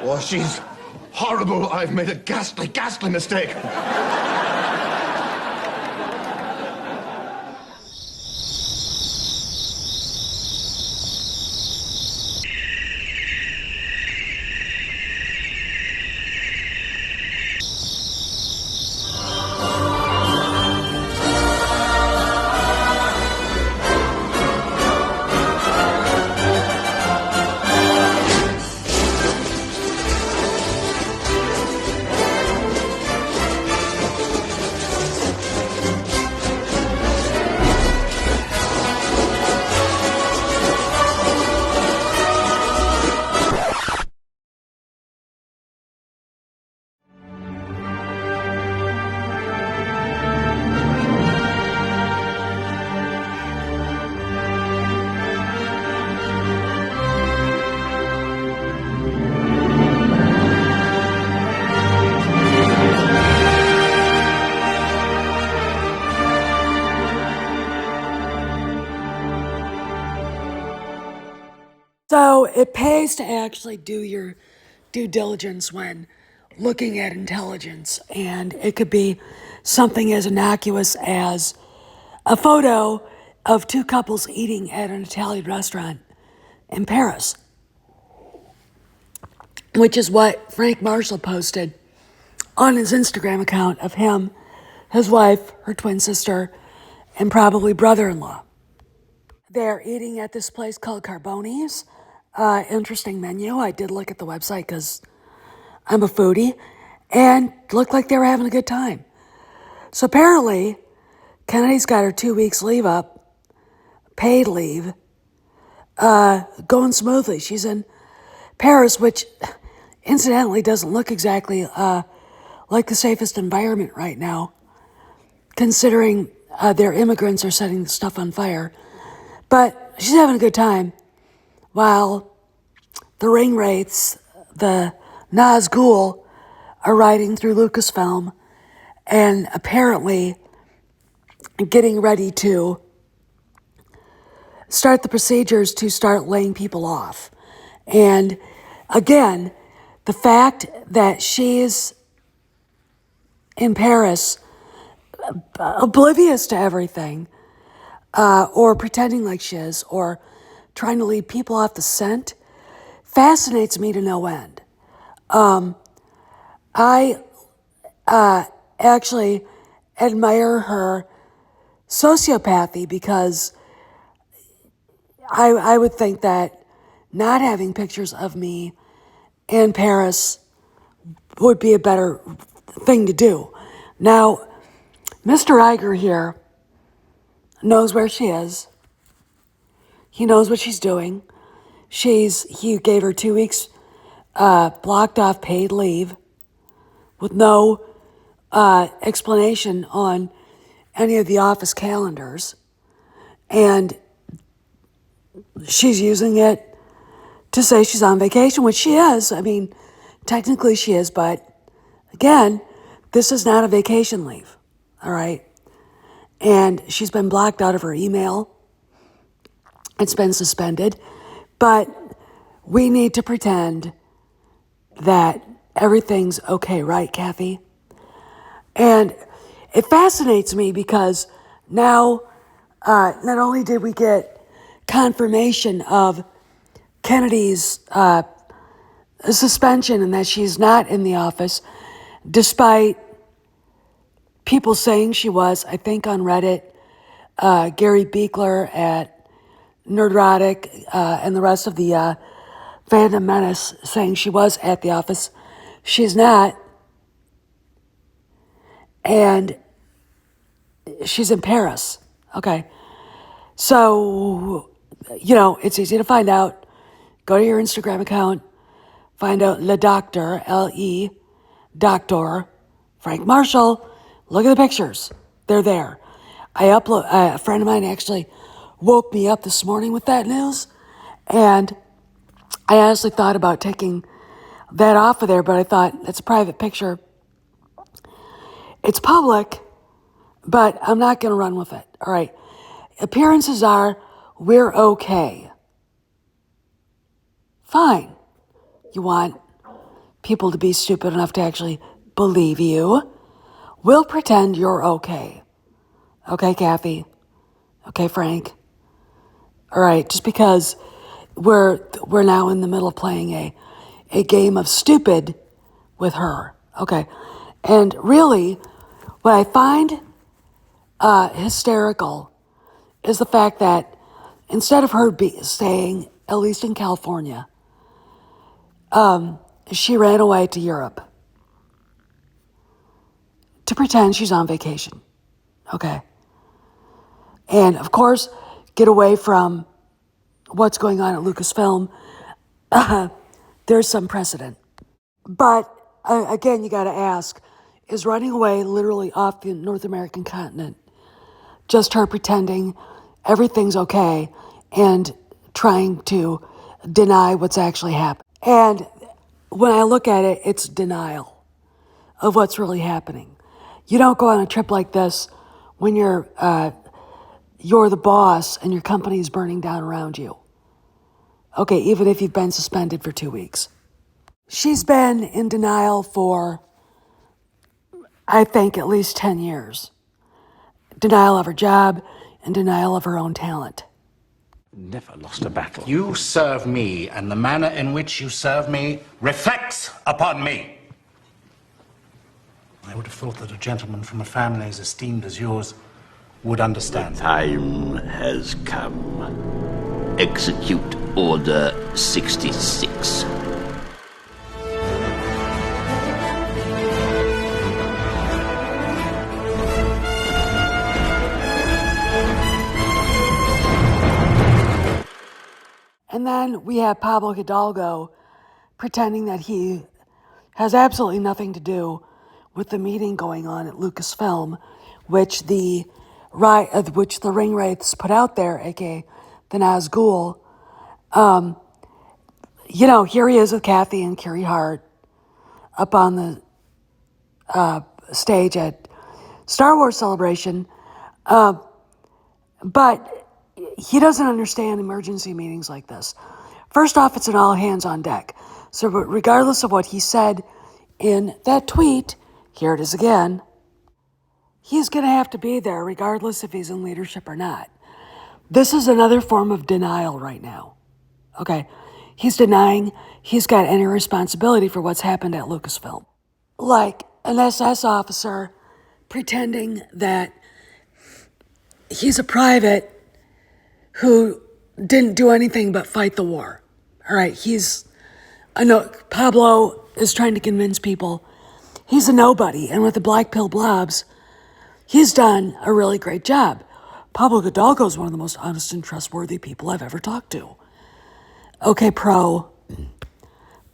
Oh, she's horrible. I've made a ghastly, ghastly mistake. So it pays to actually do your due diligence when looking at intelligence, and it could be something as innocuous as a photo of two couples eating at an Italian restaurant in Paris, which is what Frank Marshall posted on his Instagram account of him, his wife, her twin sister, and probably brother-in-law. They're eating at this place called Carboni's. Interesting menu. I did look at the website because I'm a foodie, and looked like they were having a good time. So apparently, Kennedy's got her 2 weeks leave up, paid leave, going smoothly. She's in Paris, which incidentally doesn't look exactly like the safest environment right now, considering their immigrants are setting stuff on fire. But she's having a good time, while the ring wraiths, the Nazgul, are riding through Lucasfilm and apparently getting ready to start the procedures to start laying people off. And again, the fact that she's in Paris, oblivious to everything, or pretending like she is, or trying to lead people off the scent, fascinates me to no end. I actually admire her sociopathy, because I would think that not having pictures of me in Paris would be a better thing to do. Now, Mr. Iger here knows where she is. He knows what she's doing. He gave her 2 weeks blocked off paid leave with no explanation on any of the office calendars. And she's using it to say she's on vacation, which she is. I mean, technically she is, but again, this is not a vacation leave, all right? And she's been blocked out of her email. It's been suspended. But we need to pretend that everything's okay, right, Kathy? And it fascinates me because now not only did we get confirmation of Kennedy's suspension and that she's not in the office, despite people saying she was. I think on Reddit, Gary Beekler at Nerdrotic and the rest of the Phantom Menace saying she was at the office. She's not. And she's in Paris. Okay. So, it's easy to find out. Go to your Instagram account, find out Le Doctor, L-E, Doctor, Frank Marshall. Look at the pictures. They're there. A friend of mine actually woke me up this morning with that news, and I honestly thought about taking that off of there, but I thought, that's a private picture. It's public, but I'm not going to run with it. All right. Appearances are, we're okay. Fine. You want people to be stupid enough to actually believe you. We'll pretend you're okay. Okay, Kathy? Okay, Frank? All right, just because we're now in the middle of playing a game of stupid with her. Okay. And really, what I find hysterical is the fact that instead of her staying, at least in California, she ran away to Europe to pretend she's on vacation. Okay. And of course, get away from what's going on at Lucasfilm. There's some precedent. But again, you got to ask, is running away literally off the North American continent just her pretending everything's okay and trying to deny what's actually happened? And when I look at it, it's denial of what's really happening. You don't go on a trip like this when you're the boss and your company's burning down around you. Okay, even if you've been suspended for 2 weeks. She's been in denial for, I think, at least 10 years. Denial of her job and denial of her own talent. Never lost a battle. You serve me, and the manner in which you serve me reflects upon me. I would have thought that a gentleman from a family as esteemed as yours would understand. The time has come. Execute Order 66. And then we have Pablo Hidalgo pretending that he has absolutely nothing to do with the meeting going on at Lucasfilm, which the ring wraiths put out there, aka the Nazgul. Here he is with Kathy and Carrie Hart up on the stage at Star Wars Celebration, but he doesn't understand emergency meetings like this. First off, it's an all hands on deck. So regardless of what he said in that tweet, here it is again, he's going to have to be there regardless if he's in leadership or not. This is another form of denial right now. Okay? He's denying he's got any responsibility for what's happened at Lucasfilm. Like an SS officer pretending that he's a private who didn't do anything but fight the war. All right, Pablo is trying to convince people he's a nobody, and with the black pill blobs, he's done a really great job. Pablo Hidalgo is one of the most honest and trustworthy people I've ever talked to. Okay, pro,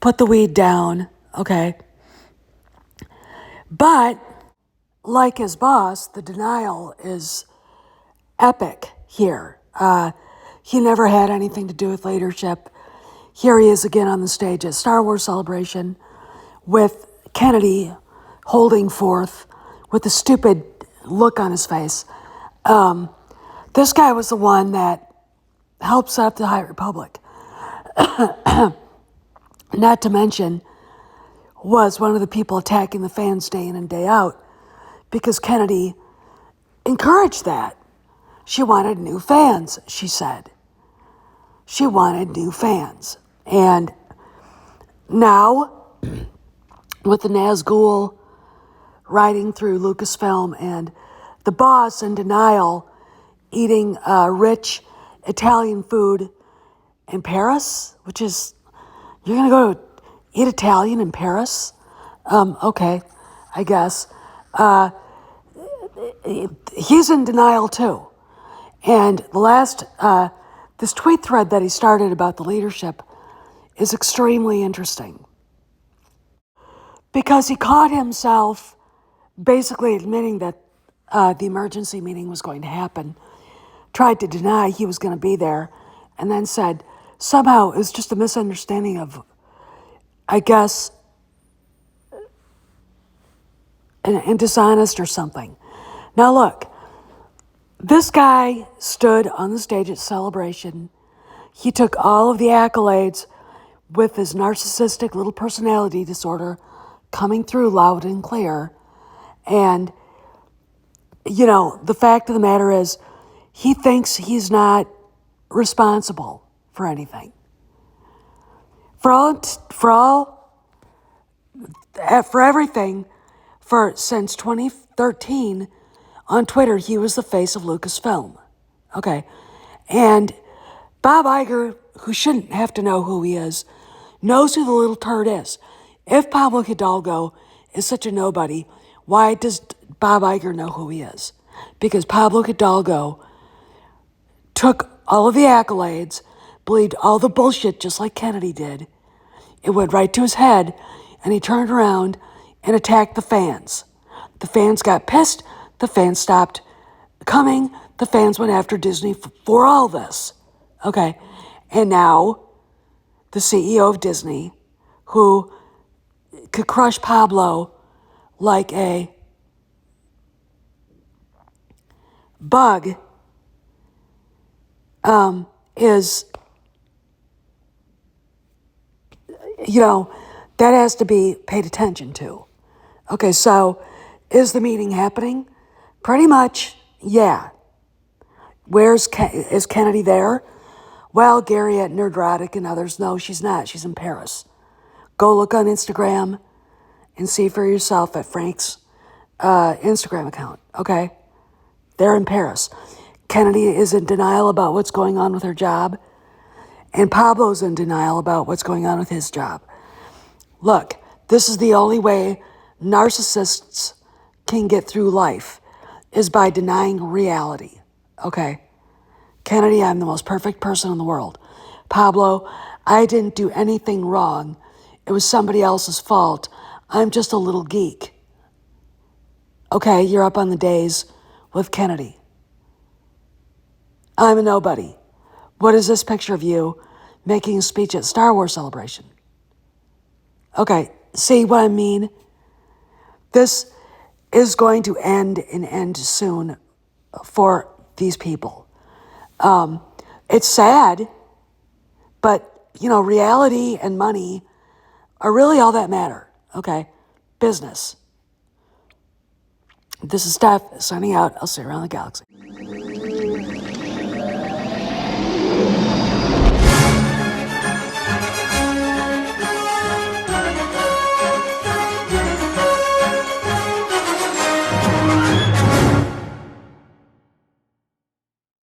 put the weed down, okay? But, like his boss, the denial is epic here. He never had anything to do with leadership. Here he is again on the stage at Star Wars Celebration with Kennedy holding forth with a stupid look on his face. This guy was the one that helped set up the High Republic. Not to mention, was one of the people attacking the fans day in and day out because Kennedy encouraged that. She wanted new fans, she said. She wanted new fans. And now, with the Nazgul riding through Lucasfilm and the boss in denial eating rich Italian food in Paris, which is, you're going to go eat Italian in Paris? Okay, I guess. He's in denial too. And the last, this tweet thread that he started about the leadership is extremely interesting. Because he caught himself basically admitting that the emergency meeting was going to happen, tried to deny he was going to be there, and then said somehow it was just a misunderstanding of, I guess, and dishonest or something. Now look, this guy stood on the stage at Celebration. He took all of the accolades with his narcissistic little personality disorder coming through loud and clear. And, the fact of the matter is, he thinks he's not responsible for anything. For everything, since 2013, on Twitter, he was the face of Lucasfilm. Okay. And Bob Iger, who shouldn't have to know who he is, knows who the little turd is. If Pablo Hidalgo is such a nobody, why does Bob Iger know who he is? Because Pablo Hidalgo took all of the accolades, believed all the bullshit just like Kennedy did. It went right to his head, and he turned around and attacked the fans. The fans got pissed. The fans stopped coming. The fans went after Disney for all this. Okay. And now the CEO of Disney, who could crush Pablo like a bug, is, that has to be paid attention to. Okay, so is the meeting happening? Pretty much, yeah. Is Kennedy there? Well, Gary at Nerdrotic and others, no, she's not. She's in Paris. Go look on Instagram and see for yourself at Frank's Instagram account, okay? They're in Paris. Kennedy is in denial about what's going on with her job, and Pablo's in denial about what's going on with his job. Look, this is the only way narcissists can get through life, is by denying reality, okay? Kennedy, I'm the most perfect person in the world. Pablo, I didn't do anything wrong. It was somebody else's fault. I'm just a little geek. Okay, you're up on the days with Kennedy. I'm a nobody. What is this picture of you making a speech at Star Wars Celebration? Okay, see what I mean? This is going to end soon for these people. It's sad, but, reality and money are really all that matter, okay? Business. This is Steph, signing out. I'll see you around the galaxy.